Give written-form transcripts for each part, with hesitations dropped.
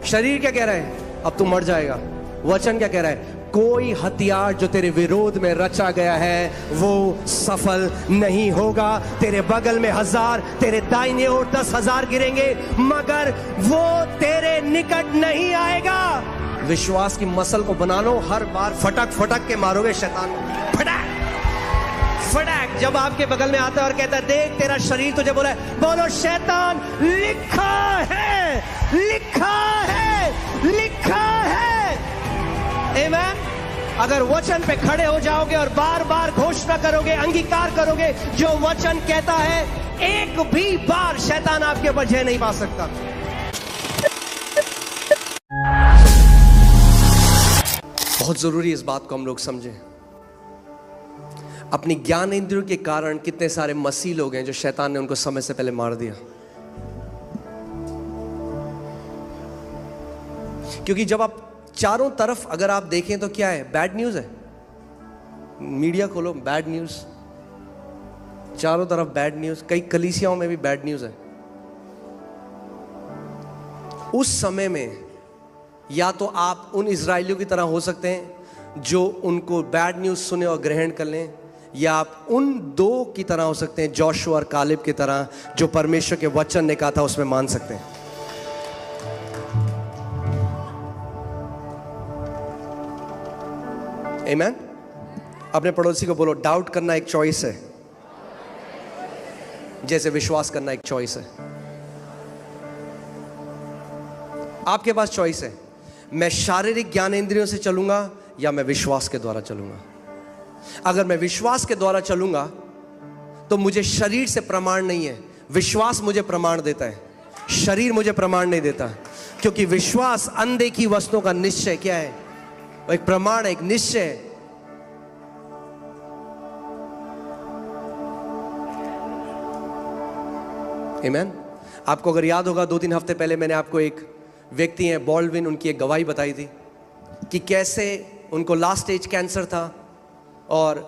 शरीर क्या कह रहा है? अब तू मर जाएगा। वचन क्या कह रहा है? कोई हथियार जो तेरे विरोध में रचा गया है वो सफल नहीं होगा। तेरे बगल में 1000, तेरे दाहिने ओर 10,000 गिरेंगे, मगर वो तेरे निकट नहीं आएगा। विश्वास की मसल को बना लो, हर बार फटक फटक के मारोगे शैतान को। फटक फटक। जब आपके बगल में आता है और कहता है देख तेरा शरीर तुझे बोला है, बोलो शैतान लिखा है, लिखा है, लिखा है। आमीन। अगर वचन पे खड़े हो जाओगे और बार बार घोषणा करोगे, अंगीकार करोगे जो वचन कहता है, एक भी बार शैतान आपके ऊपर जय नहीं पा सकता। बहुत जरूरी है इस बात को हम लोग समझें। अपनी ज्ञान इंद्रियों के कारण कितने सारे मसीह लोग हैं जो शैतान ने उनको समय से पहले मार दिया। क्योंकि जब आप चारों तरफ अगर आप देखें तो क्या है? बैड न्यूज है। मीडिया खोलो, बैड न्यूज, चारों तरफ बैड न्यूज। कई कलीसियाओं में भी बैड न्यूज है। उस समय में या तो आप उन इजरायलियों की तरह हो सकते हैं जो उनको बैड न्यूज सुने और ग्रहण कर लें, या आप उन दो की तरह हो सकते हैं, जोशुआ और कालेब की तरह, जो परमेश्वर के वचन ने कहा था उसमें मान सकते हैं। आमीन। अपने पड़ोसी को बोलो डाउट करना एक चॉइस है, जैसे विश्वास करना एक चॉइस है। आपके पास चॉइस है, मैं शारीरिक ज्ञान इंद्रियों से चलूंगा या मैं विश्वास के द्वारा चलूंगा। अगर मैं विश्वास के द्वारा चलूंगा तो मुझे शरीर से प्रमाण नहीं है, विश्वास मुझे प्रमाण देता है, शरीर मुझे प्रमाण नहीं देता। क्योंकि विश्वास अनदेखी वस्तुओं का निश्चय क्या है? एक प्रमाण है, एक निश्चय है। आमीन। आपको अगर याद होगा 2-3 हफ्ते पहले मैंने आपको एक व्यक्ति हैं बॉल्डविन, उनकी एक गवाही बताई थी कि कैसे उनको लास्ट स्टेज कैंसर था और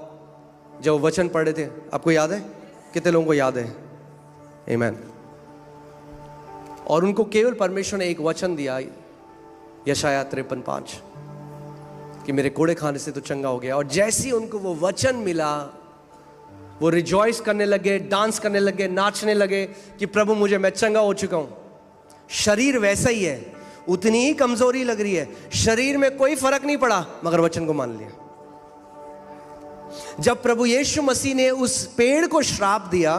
जब वचन पढ़े थे। आपको याद है? कितने लोगों को याद है? आमीन। और उनको केवल परमेश्वर ने एक वचन दिया, यशायाह 53:5, कि मेरे कोड़े खाने से तो चंगा हो गया। और जैसे ही उनको वो वचन मिला, वो रिजॉइस करने लगे, डांस करने लगे, नाचने लगे कि प्रभु मुझे, मैं चंगा हो चुका हूं। शरीर वैसा ही है, उतनी ही कमजोरी लग रही है, शरीर में कोई फर्क नहीं पड़ा, मगर वचन को मान लिया। जब प्रभु यीशु मसीह ने उस पेड़ को श्राप दिया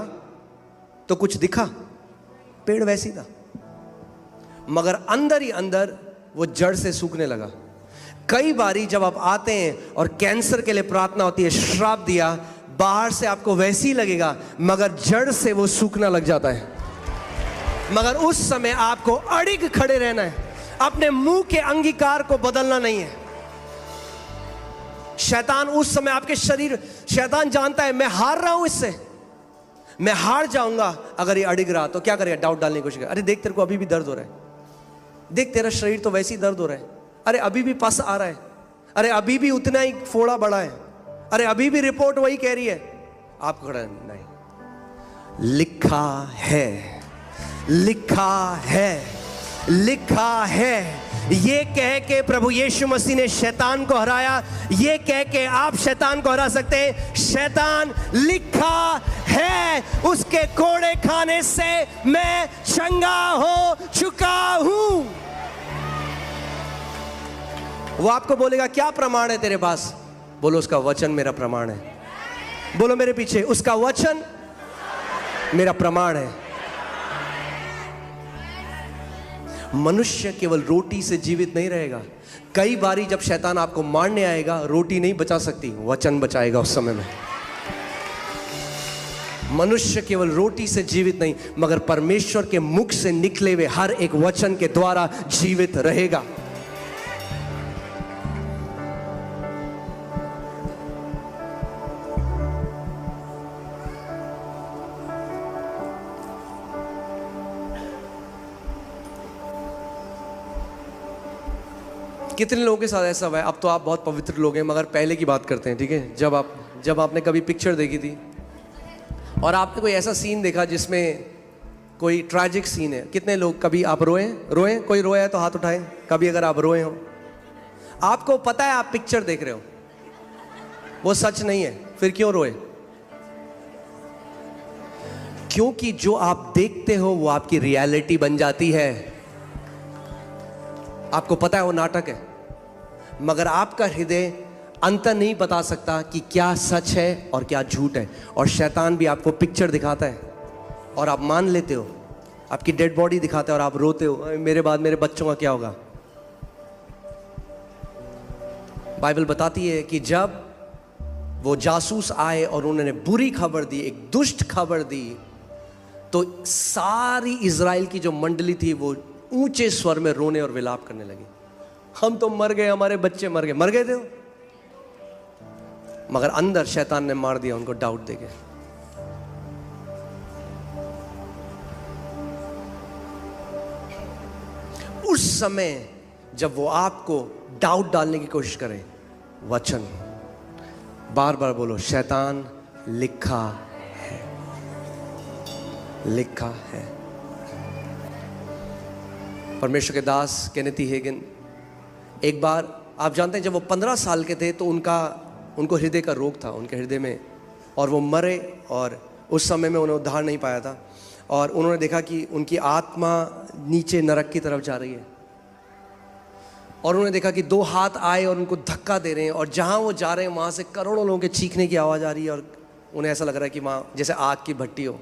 तो कुछ दिखा? पेड़ वैसी था, मगर अंदर ही अंदर वो जड़ से सूखने लगा। कई बारी जब आप आते हैं और कैंसर के लिए प्रार्थना होती है, श्राप दिया, बाहर से आपको वैसे ही लगेगा मगर जड़ से वो सूखना लग जाता है। मगर उस समय आपको अड़िग खड़े रहना है, अपने मुंह के अंगीकार को बदलना नहीं है। शैतान उस समय आपके शरीर, शैतान जानता है मैं हार रहा हूं, इससे मैं हार जाऊंगा। अगर ये अड़िग रहा तो क्या करेगा? डाउट डालने की कोशिश करेगा। अरे देख तेरे को अभी भी दर्द हो रहा है, देख तेरा शरीर तो वैसे ही दर्द हो रहा है, अरे अभी भी पस आ रहा है, अरे अभी भी उतना ही फोड़ा बड़ा है, अरे अभी भी रिपोर्ट वही कह रही है। आपको खड़ा नहीं, लिखा है, लिखा है, लिखा है। ये कह के प्रभु यीशु मसीह ने शैतान को हराया, ये कह के आप शैतान को हरा सकते हैं। शैतान लिखा है, उसके कोड़े खाने से मैं चंगा हो चुका हूं। वो आपको बोलेगा क्या प्रमाण है तेरे पास? बोलो उसका वचन मेरा प्रमाण है। बोलो मेरे पीछे, उसका वचन मेरा प्रमाण है। मनुष्य केवल रोटी से जीवित नहीं रहेगा। कई बारी जब शैतान आपको मारने आएगा, रोटी नहीं बचा सकती, वचन बचाएगा उस समय में। मनुष्य केवल रोटी से जीवित नहीं, मगर परमेश्वर के मुख से निकले हुए हर एक वचन के द्वारा जीवित रहेगा। कितने लोगों के साथ ऐसा हुआ है? अब तो आप बहुत पवित्र लोग हैं, मगर पहले की बात करते हैं, ठीक है? जब आपने कभी पिक्चर देखी थी और आपने कोई ऐसा सीन देखा जिसमें कोई ट्रैजिक सीन है, कितने लोग कभी आप रोए? कोई रोया है तो हाथ उठाएं। कभी अगर आप रोए हो, आपको पता है आप पिक्चर देख रहे हो, वो सच नहीं है, फिर क्यों रोए? क्योंकि जो आप देखते हो वो आपकी रियलिटी बन जाती है। आपको पता है वो नाटक है, मगर आपका हृदय अंतर नहीं बता सकता कि क्या सच है और क्या झूठ है। और शैतान भी आपको पिक्चर दिखाता है और आप मान लेते हो, आपकी डेड बॉडी दिखाता है और आप रोते हो, मेरे बाद मेरे बच्चों का क्या होगा। बाइबल बताती है कि जब वो जासूस आए और उन्होंने बुरी खबर दी, एक दुष्ट खबर दी, तो सारी इज़राइल की जो मंडली थी वो ऊंचे स्वर में रोने और विलाप करने लगी। हम तो मर गए, हमारे बच्चे मर गए थे वो। मगर अंदर शैतान ने मार दिया उनको डाउट देके। उस समय जब वो आपको डाउट डालने की कोशिश करें, वचन बार बार बोलो, शैतान लिखा है, लिखा है। परमेश्वर के दास केनेथ हेगिन, एक बार आप जानते हैं जब वो 15 साल के थे तो उनको हृदय का रोग था उनके हृदय में, और वो मरे। और उस समय में उन्हें उद्धार नहीं पाया था, और उन्होंने देखा कि उनकी आत्मा नीचे नरक की तरफ जा रही है। और उन्होंने देखा कि 2 हाथ आए और उनको धक्का दे रहे हैं, और जहाँ वो जा रहे हैं वहाँ से करोड़ों लोगों के चीखने की आवाज़ आ रही है, और उन्हें ऐसा लग रहा है कि वहाँ जैसे आग की भट्टी हो।